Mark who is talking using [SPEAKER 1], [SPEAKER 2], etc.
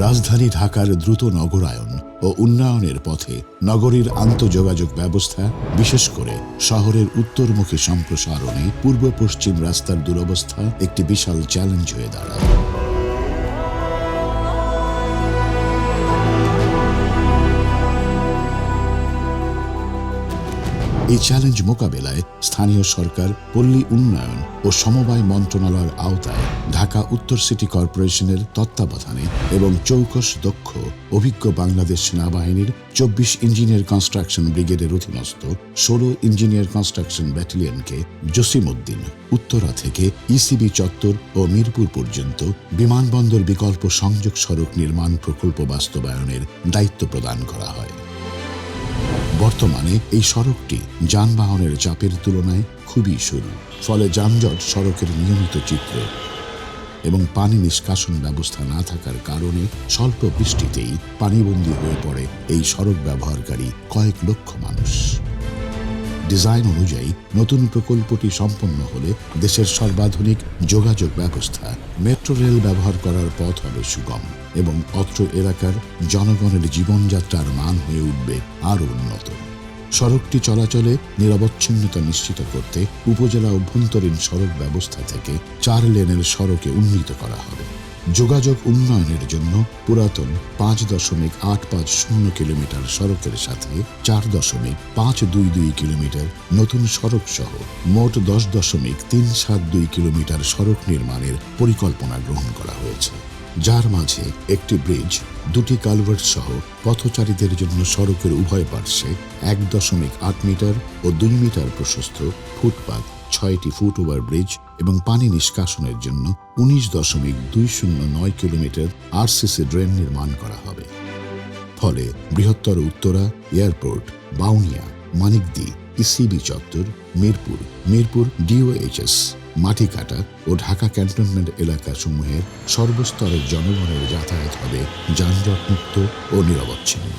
[SPEAKER 1] রাজধানী ঢাকার দ্রুত নগরায়ন ও উন্নয়নের পথে নগরীর আন্তঃযোগাযোগ ব্যবস্থা, বিশেষ করে শহরের উত্তরমুখী সম্প্রসারণে পূর্ব পশ্চিম রাস্তার দুরবস্থা একটি বিশাল চ্যালেঞ্জ হয়ে দাঁড়ায়। এই চ্যালেঞ্জ মোকাবেলায় স্থানীয় সরকার, পল্লী উন্নয়ন ও সমবায় মন্ত্রণালয়ের আওতায় ঢাকা উত্তর সিটি কর্পোরেশনের তত্ত্বাবধানে এবং চৌকস দক্ষ অভিজ্ঞ বাংলাদেশ সেনাবাহিনীর 24 ইঞ্জিনিয়ার কনস্ট্রাকশন ব্রিগেডের অধীনস্থ 16 ইঞ্জিনিয়ার কনস্ট্রাকশন ব্যাটালিয়নকে জসিমউদ্দিন উত্তরা থেকে ইসিবি চত্বর ও মিরপুর পর্যন্ত বিমানবন্দর বিকল্প সংযোগ সড়ক নির্মাণ প্রকল্প বাস্তবায়নের দায়িত্ব প্রদান করা হয়। বর্তমানে এই সড়কটি যানবাহনের চাপের তুলনায় খুবই সরু, ফলে যানজট সড়কের নিয়মিত চিত্র এবং পানি নিষ্কাশন ব্যবস্থা না থাকার কারণে স্বল্প বৃষ্টিতেই পানিবন্দী হয়ে পড়ে এই সড়ক ব্যবহারকারী কয়েক লক্ষ মানুষ। ডিজাইন অনুযায়ী নতুন প্রকল্পটি সম্পন্ন হলে দেশের সর্বাধুনিক যোগাযোগ ব্যবস্থা, মেট্রো রেল ব্যবহার করার পথ হবে সুগম এবং অত্র এলাকার জনগণের জীবনযাত্রার মান হয়ে উঠবে আরও উন্নত। সড়কটি চলাচলে নিরবচ্ছিন্নতা নিশ্চিত করতে উপজেলা অভ্যন্তরীণ সড়ক ব্যবস্থা থেকে 4 লেনের সড়কে উন্নীত করা হবে। যোগাযোগ উন্নয়নের জন্য পুরাতন 5.850 কিলোমিটার সড়কের সাথে 4.522 কিলোমিটার নতুন সড়ক সহ মোট 10.372 কিলোমিটার সড়ক নির্মাণের পরিকল্পনা গ্রহণ করা হয়েছে, যার মাঝে একটি ব্রিজ, 2টি কালভার্ট সহ পথচারীদের জন্য সড়কের উভয় পার্শ্বে 1.8 মিটার ও 2 মিটার প্রশস্ত ফুটপাত, 6টি ফুট ওভার ব্রিজ এবং পানি নিষ্কাশনের জন্য 19.209 কিলোমিটার আরসিসি ড্রেন নির্মাণ করা হবে। ফলে বৃহত্তর উত্তরা, এয়ারপোর্ট, বাউনিয়া, মানিকদি, ইসিবি চত্বর, মিরপুর ডিওএইচএস, মাটিকাটা ও ঢাকা ক্যান্টনমেন্ট এলাকাসমূহের সর্বস্তরের জনগণের যাতায়াত হবে যানজটমুক্ত ও নিরবচ্ছিন্ন।